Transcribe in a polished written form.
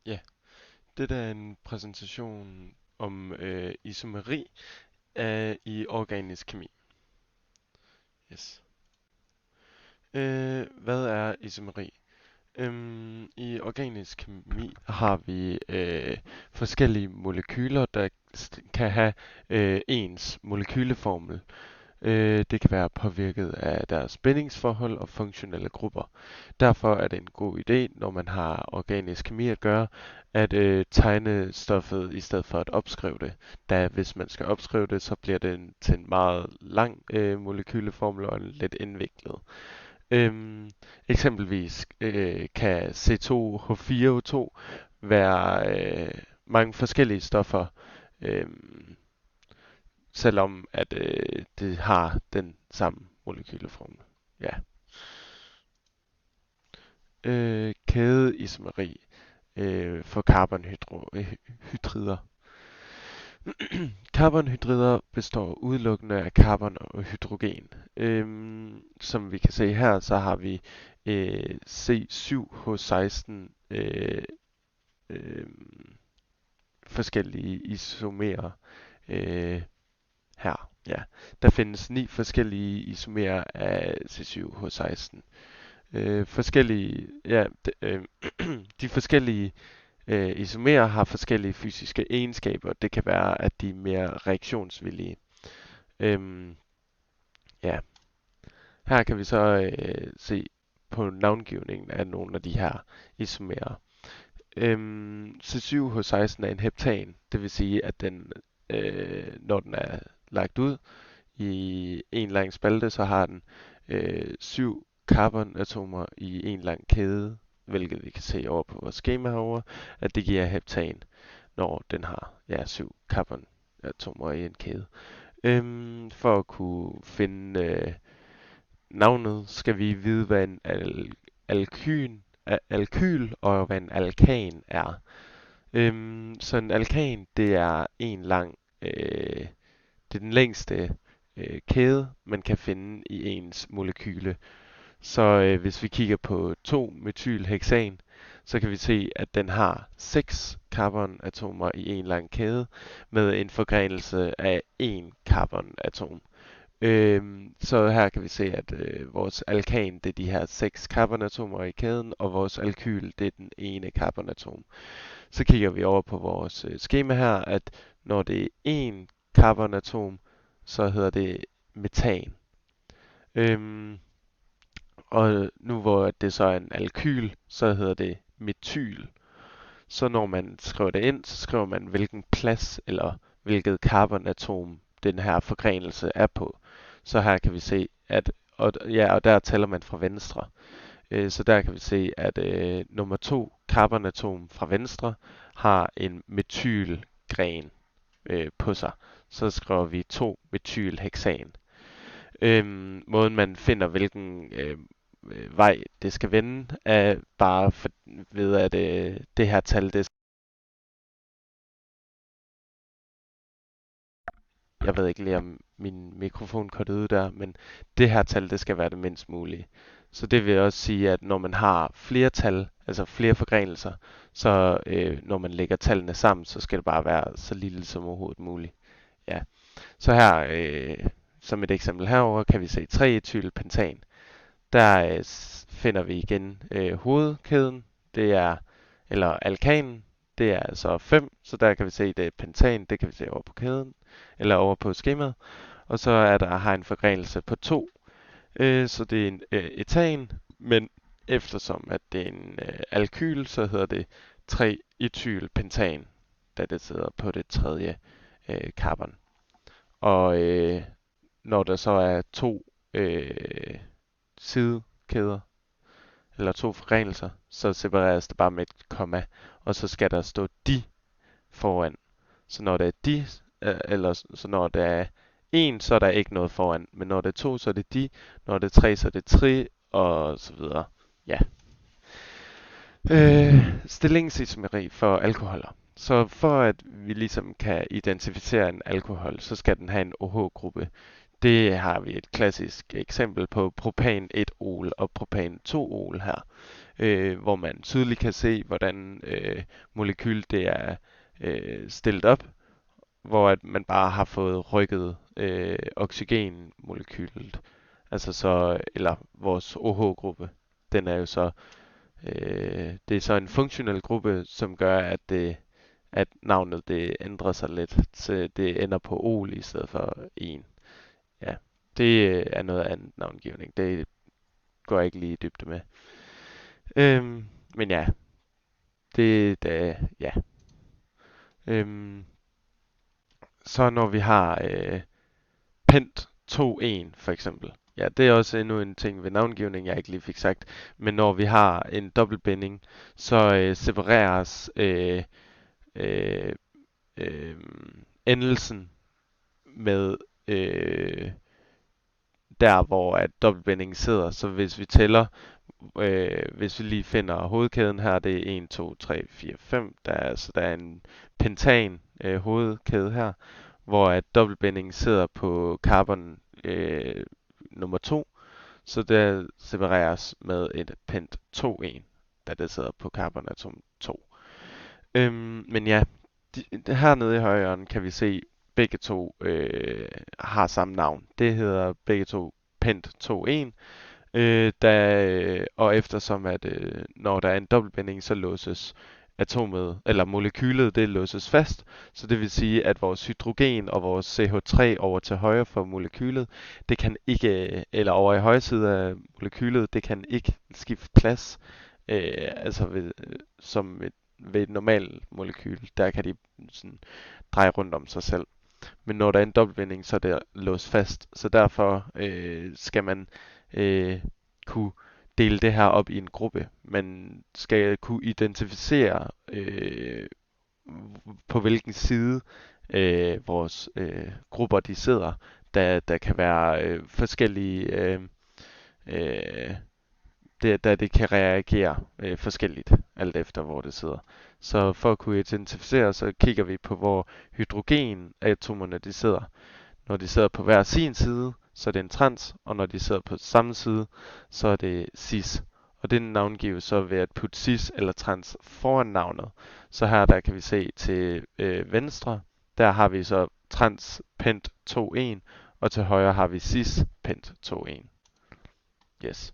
Ja, dette er en præsentation om isomeri i organisk kemi. Yes. Hvad er isomeri? I organisk kemi har vi forskellige molekyler, der kan have ens molekyleformel. Det kan være påvirket af deres bindingsforhold og funktionelle grupper. Derfor er det en god idé, når man har organisk kemi at gøre, at tegne stoffet i stedet for at opskrive det. Da hvis man skal opskrive det, så bliver det til en meget lang molekyleformel og lidt indviklet. Eksempelvis kan C2H4O2 være mange forskellige stoffer, øhm, selvom at det har den samme molekyleformel. Ja. Kædeisomeri for carbonhydrider. Carbonhydrider består udelukkende af carbon og hydrogen. Som vi kan se her, så har vi C7H16 forskellige isomerer her. Ja. Der findes 9 forskellige isomerer af C7H16. De forskellige isomerer har forskellige fysiske egenskaber. Det kan være, at de er mere reaktionsvillige. Øhm, ja. Her kan vi så se på navngivningen af nogle af de her isomerer. C7H16 er en heptan, det vil sige, at den, når den er lagt ud i en lang spalte, så har den 7 carbonatomer i en lang kæde, hvilket vi kan se over på vores skema herovre, at det giver heptan, når den har 7 carbonatomer i en kæde. For at kunne finde navnet, skal vi vide, hvad en alkyl og hvad en alkan er. Så en alkan, det er en lang, det er den længste kæde, man kan finde i ens molekyle. Så hvis vi kigger på 2-metylhexan, så kan vi se, at den har 6 carbonatomer i en lang kæde med en forgrenelse af 1 carbonatom. Så her kan vi se, at vores alkan, det er de her 6 carbonatomer i kæden, og vores alkyl, det er den ene carbonatom. Så kigger vi over på vores skema her, at når det er 1 carbonatom, så hedder det metan. Og nu hvor det så er en alkyl, så hedder det metyl. Så når man skriver det ind, så skriver man hvilken plads eller hvilket carbonatom den her forgrenelse er på. Så her kan vi se, at og der tæller man fra venstre. Så der kan vi se, at nummer 2 carbonatom fra venstre har en metylgren på sig. Så skriver vi 2-metylhexan. Måden man finder hvilken vej det skal vende, er bare ved at det her tal, jeg ved ikke lige om min mikrofon kortede ud der, men det her tal, det skal være det mindst mulige. Så det vil også sige, at når man har flere tal, altså flere forgrenelser, så når man lægger tallene sammen, så skal det bare være så lille som overhovedet muligt. Ja. Så her, som et eksempel herover kan vi se 3-etylpentan. Der finder vi igen hovedkæden, det er, eller alkanen, det er altså 5, så der kan vi se, det er pentan, det kan vi se over på kæden, eller over på skemaet. Og så er der har en forgrenelse på 2, så det er en etan, men eftersom at det er en alkyl, så hedder det 3-etylpentan, da det sidder på det tredje carbon. Og når der så er 2 sidekæder, eller 2 forgrenelser, så separeres det bare med et komma, og så skal der stå de foran. Så når det er de, så når der er 1, så er der ikke noget foran, men når det er 2, så er det de, når det er 3, så er det tri, og så videre. Ja. Stillingsisomeri for alkoholer. Så for at vi ligesom kan identificere en alkohol, så skal den have en OH-gruppe. Det har vi et klassisk eksempel på propan 1-ol og propan 2-ol her. hvor man tydeligt kan se, hvordan molekyl det er stillet op, hvor at man bare har fået rykket oxygenmolekylet, altså så, eller vores OH-gruppe, den er jo så, det er så en funktionel gruppe, som gør, at navnet det ændrer sig lidt, så det ender på ol i stedet for en. Ja, det er noget andet navngivning. Det går jeg ikke lige i dybde med. Men ja, ja. Øhm, så når vi har Pent 2.1 for eksempel. Ja, det er også endnu en ting ved navngivning, jeg ikke lige fik sagt. Men når vi har en dobbeltbinding, så separeres øh, øh, endelsen med der, hvor at dobbeltbindingen sidder. Så hvis vi tæller, hvis vi lige finder hovedkæden her, det er 1, 2, 3, 4, 5. Der er en pentan hovedkæde her, hvor at dobbeltbindingen sidder på carbon nummer 2, så det separeres med et pent 2,1, da det sidder på carbonatom 2. Men ja, hernede i højre hjørne kan vi se, begge to har samme navn. Det hedder begge to pent 2,1. Og eftersom at når der er en dobbeltbinding, så låses atomet eller molekylet, det låses fast. Så det vil sige, at vores hydrogen og vores CH3 over til højre for molekylet, det kan ikke, eller over i højre side af molekylet, det kan ikke skifte plads. Altså som ved et normalt molekyl, der kan de sådan dreje rundt om sig selv. Men når der er en dobbeltbinding, så er det låst fast. Så derfor skal man kunne dele det her op i en gruppe. Man skal kunne identificere på hvilken side vores grupper de sidder. Der kan være forskellige øh, da det kan reagere forskelligt, alt efter hvor det sidder. Så for at kunne identificere, så kigger vi på, hvor hydrogenatomerne de sidder. Når de sidder på hver sin side, så er det en trans, og når de sidder på samme side, så er det cis. Og det navngives så ved at putte cis eller trans foran navnet. Så her der kan vi se til venstre, der har vi så trans pent 2,1, og til højre har vi cis pent 2,1. Yes.